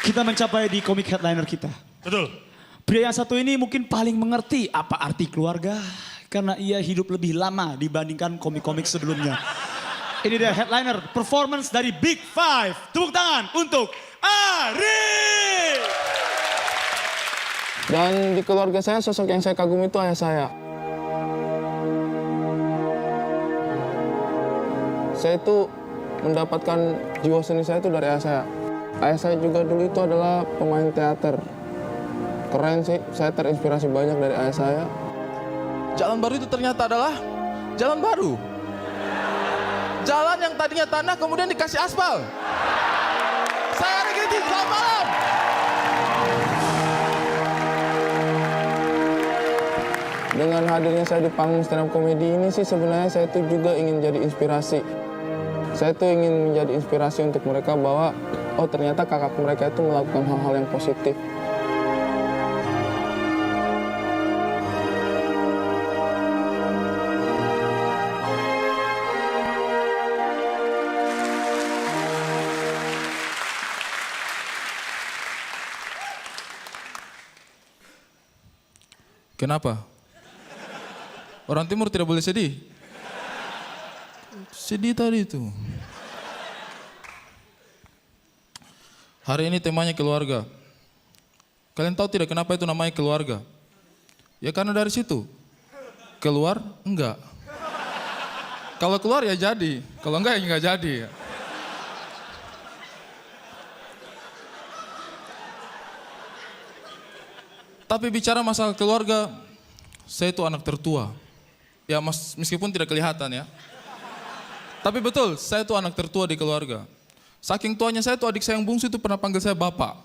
Kita mencapai di komik headliner kita. Betul. Pria yang satu ini mungkin paling mengerti apa arti keluarga. Karena ia hidup lebih lama dibandingkan komik-komik sebelumnya. Ini dia headliner performance dari Big Five. Tepuk tangan untuk Ari. Dan di keluarga saya sosok yang saya kagumi itu ayah saya. Saya itu mendapatkan jiwa seni saya itu dari ayah saya. Ayah saya juga dulu itu adalah pemain teater. Keren sih, saya terinspirasi banyak dari ayah saya. Jalan baru itu ternyata adalah jalan baru. Jalan yang tadinya tanah kemudian dikasih aspal. Saya Ari Kritis, selamat malam. Dengan hadirnya saya di panggung stand up comedy ini sih sebenarnya saya tuh juga ingin jadi inspirasi. Saya tuh ingin menjadi inspirasi untuk mereka bahwa oh ternyata kakak mereka itu melakukan hal-hal yang positif. Kenapa? Orang timur tidak boleh sedih. Sedih tadi itu. Hari ini temanya keluarga. Kalian tahu tidak kenapa itu namanya keluarga? Ya karena dari situ. Keluar, enggak. Kalau keluar ya jadi. Kalau enggak ya enggak jadi. Tapi bicara masalah keluarga, saya itu anak tertua. Ya meskipun tidak kelihatan ya. Tapi betul, saya itu anak tertua di keluarga. Saking tuanya saya tuh adik saya yang bungsu itu pernah panggil saya bapak.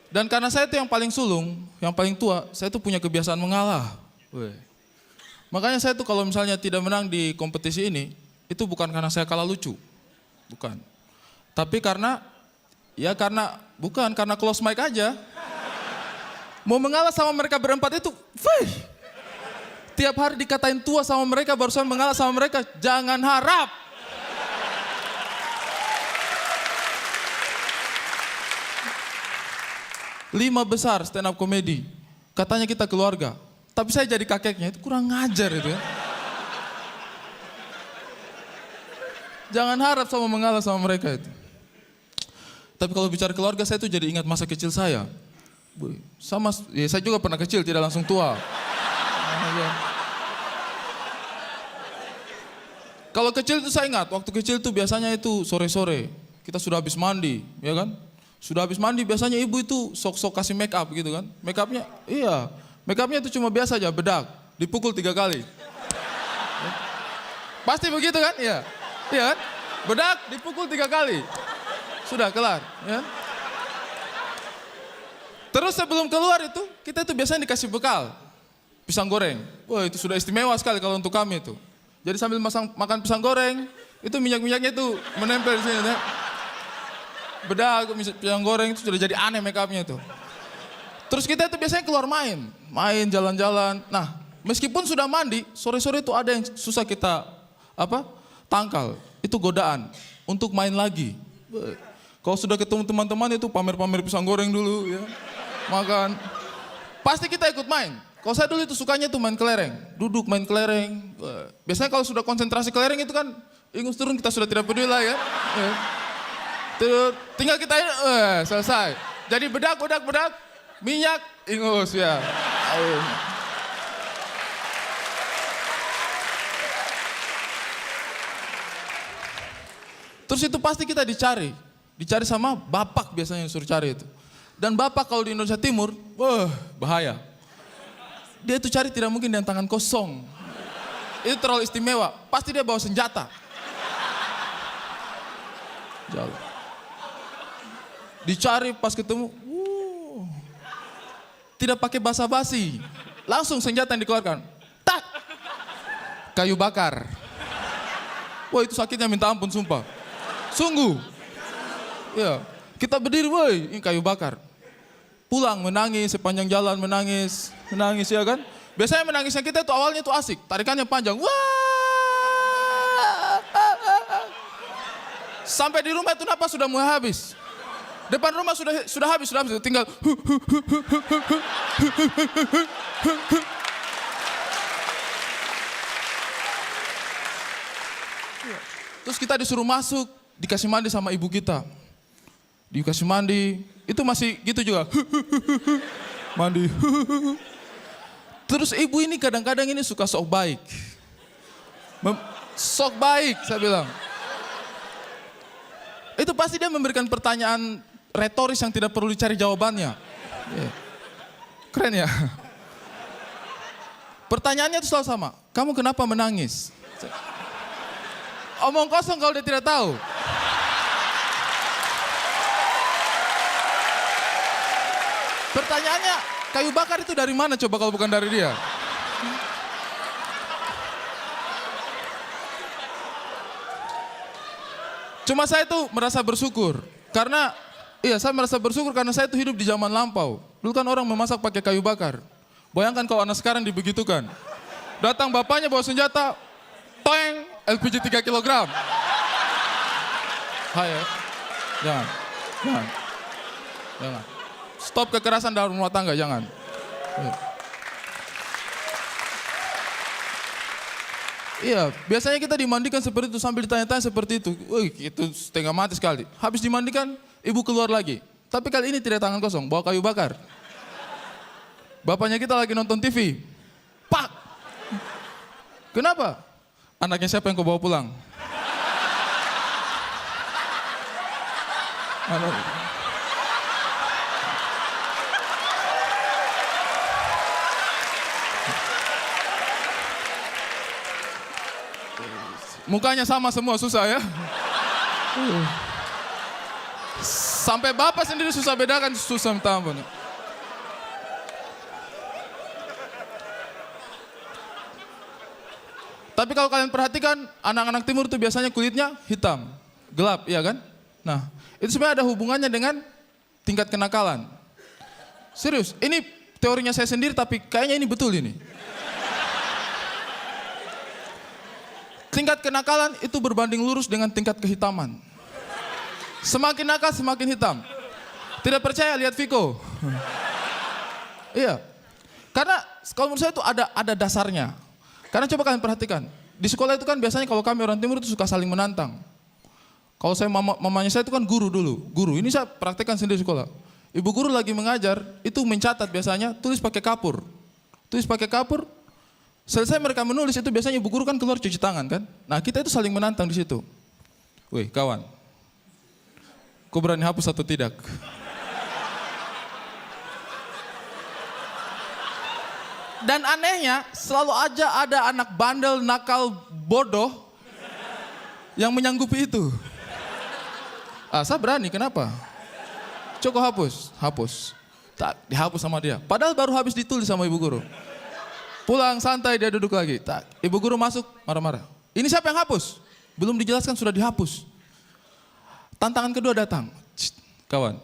Dan karena saya itu yang paling sulung, yang paling tua, saya itu punya kebiasaan mengalah. Weh. Makanya saya tuh kalau misalnya tidak menang di kompetisi ini, itu bukan karena saya kalah lucu. Bukan. Tapi bukan karena close mic aja. Mau mengalah sama mereka berempat itu, tiap hari dikatain tua sama mereka, barusan mengalah sama mereka, jangan harap. Lima besar stand up comedy, katanya kita keluarga. Tapi saya jadi kakeknya, itu kurang ngajar itu ya. Jangan harap sama mengalah sama mereka itu. Tapi kalau bicara keluarga, saya tuh jadi ingat masa kecil saya. Sama, ya saya juga pernah kecil, tidak langsung tua. Kalau kecil itu saya ingat, waktu kecil itu biasanya itu sore-sore. Kita sudah habis mandi, ya kan? Sudah habis mandi, biasanya ibu itu sok-sok kasih make up gitu kan. Make upnya, iya. Make upnya itu cuma biasa aja, bedak. Dipukul 3 kali. Pasti begitu kan? Iya. Iya kan? Bedak dipukul 3 kali. Sudah kelar. Ya. Terus sebelum keluar itu, kita itu biasanya dikasih bekal. Pisang goreng. Wah itu sudah istimewa sekali kalau untuk kami itu. Jadi sambil makan pisang goreng, itu minyak-minyaknya itu menempel di sini. Ya. Bedak, pisang goreng itu sudah jadi aneh make upnya itu. Terus kita itu biasanya keluar main jalan-jalan. Nah, meskipun sudah mandi, sore-sore itu ada yang susah kita tangkal. Itu godaan untuk main lagi. Kalau sudah ketemu teman-teman itu pamer-pamer pisang goreng dulu ya. Makan. Pasti kita ikut main. Kalau saya dulu itu sukanya tuh main kelereng. Duduk main kelereng. Biasanya kalau sudah konsentrasi kelereng itu kan ingus turun kita sudah tidak peduli lah ya. Tinggal kita selesai. Jadi bedak, minyak, ingus ya. Terus itu pasti kita dicari sama bapak biasanya yang suruh cari itu. Dan bapak kalau di Indonesia Timur, bahaya. Dia itu cari tidak mungkin dengan tangan kosong. Itu terlalu istimewa, pasti dia bawa senjata. Jauh. Dicari pas ketemu, tidak pakai basa-basi. Langsung senjata yang dikeluarkan. Tak! Kayu bakar. Wah itu sakitnya minta ampun sumpah. Sungguh. Ya, kita berdiri, woi, ini kayu bakar. Pulang menangis sepanjang jalan menangis ya kan? Biasanya menangisnya kita itu awalnya itu asik, tarikannya panjang. Wah. Sampai di rumah itu napas sudah mulai habis. Depan rumah sudah habis, tinggal. Terus kita disuruh masuk, dikasih mandi sama ibu kita. Dikasih mandi, itu masih gitu juga. Mandi. Terus ibu ini kadang-kadang ini suka sok baik. Sok baik, saya bilang. Itu pasti dia memberikan pertanyaan retoris yang tidak perlu dicari jawabannya. Keren ya? Pertanyaannya itu selalu sama. Kamu kenapa menangis? Omong kosong kalau dia tidak tahu. Pertanyaannya, kayu bakar itu dari mana coba kalau bukan dari dia? Cuma saya tuh merasa bersyukur. Karena, saya merasa bersyukur karena saya tuh hidup di zaman lampau. Dulu kan orang memasak pakai kayu bakar. Bayangkan kalau anak sekarang dibegitukan. Datang bapaknya bawa senjata, toeng, LPG 3 kilogram. Hai ya, jangan. Stop kekerasan dalam rumah tangga, jangan. Iya, biasanya kita dimandikan seperti itu sambil ditanya-tanya seperti itu. Wih, itu setengah mati sekali. Habis dimandikan, ibu keluar lagi. Tapi kali ini tidak tangan kosong, bawa kayu bakar. Bapaknya kita lagi nonton TV. Pak! Kenapa? Anaknya siapa yang kau bawa pulang? Mukanya sama semua, susah ya. Sampai bapak sendiri susah bedakan, susah minta ampun. Tapi kalau kalian perhatikan, anak-anak timur itu biasanya kulitnya hitam, gelap, iya kan? Nah, itu sebenarnya ada hubungannya dengan tingkat kenakalan. Serius, ini teorinya saya sendiri tapi kayaknya ini betul ini. Tingkat kenakalan itu berbanding lurus dengan tingkat kehitaman. Semakin nakal, semakin hitam. Tidak percaya, lihat Viko. Iya. Karena kalau menurut saya itu ada dasarnya. Karena coba kalian perhatikan. Di sekolah itu kan biasanya kalau kami orang timur itu suka saling menantang. Kalau saya mamanya saya itu kan guru dulu. Guru, ini saya praktekkan sendiri di sekolah. Ibu guru lagi mengajar, itu mencatat biasanya, tulis pakai kapur. Tulis pakai kapur. Selesai mereka menulis itu biasanya ibu guru kan keluar cuci tangan kan. Nah kita itu saling menantang di situ. Wih kawan, kau berani hapus atau tidak? Dan anehnya selalu aja ada anak bandel, nakal, bodoh yang menyanggupi itu. Saya berani, kenapa? Coba hapus. Tak, dihapus sama dia. Padahal baru habis ditulis sama ibu guru. Pulang santai dia duduk lagi. Tak, ibu guru masuk marah-marah. Ini siapa yang hapus? Belum dijelaskan sudah dihapus. Tantangan kedua datang. Kawan,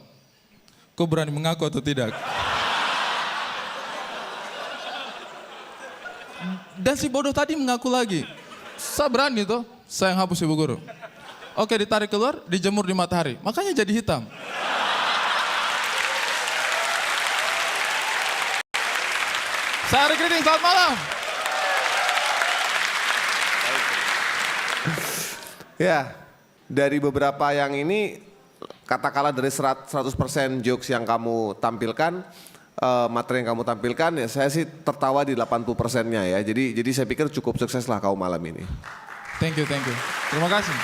kau berani mengaku atau tidak? Dan si bodoh tadi mengaku lagi. Saya berani tuh, saya yang hapus ibu guru. Oke, ditarik keluar, dijemur di matahari. Makanya jadi hitam. Saya Ari Kriting, selamat malam. Ya, dari beberapa yang ini, katakanlah dari 100% jokes yang kamu tampilkan, materi yang kamu tampilkan, ya saya sih tertawa di 80%-nya ya. Jadi saya pikir cukup sukses lah kau malam ini. Thank you. Terima kasih.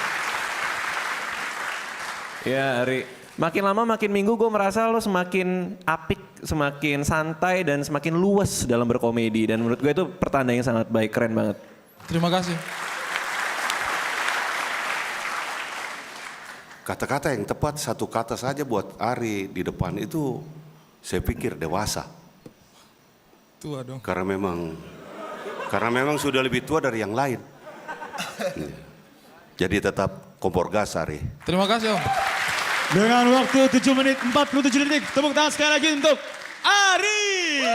Ya, Ari. Makin lama makin minggu gue merasa lo semakin apik, semakin santai dan semakin luas dalam berkomedi. Dan menurut gue itu pertanda yang sangat baik, keren banget. Terima kasih. Kata-kata yang tepat satu kata saja buat Ari di depan itu saya pikir dewasa. Tua dong. Karena memang sudah lebih tua dari yang lain. Jadi tetap kompor gas Ari. Terima kasih Om. Dengan waktu 7 menit 47 detik, tepuk tangan sekali lagi untuk Ari.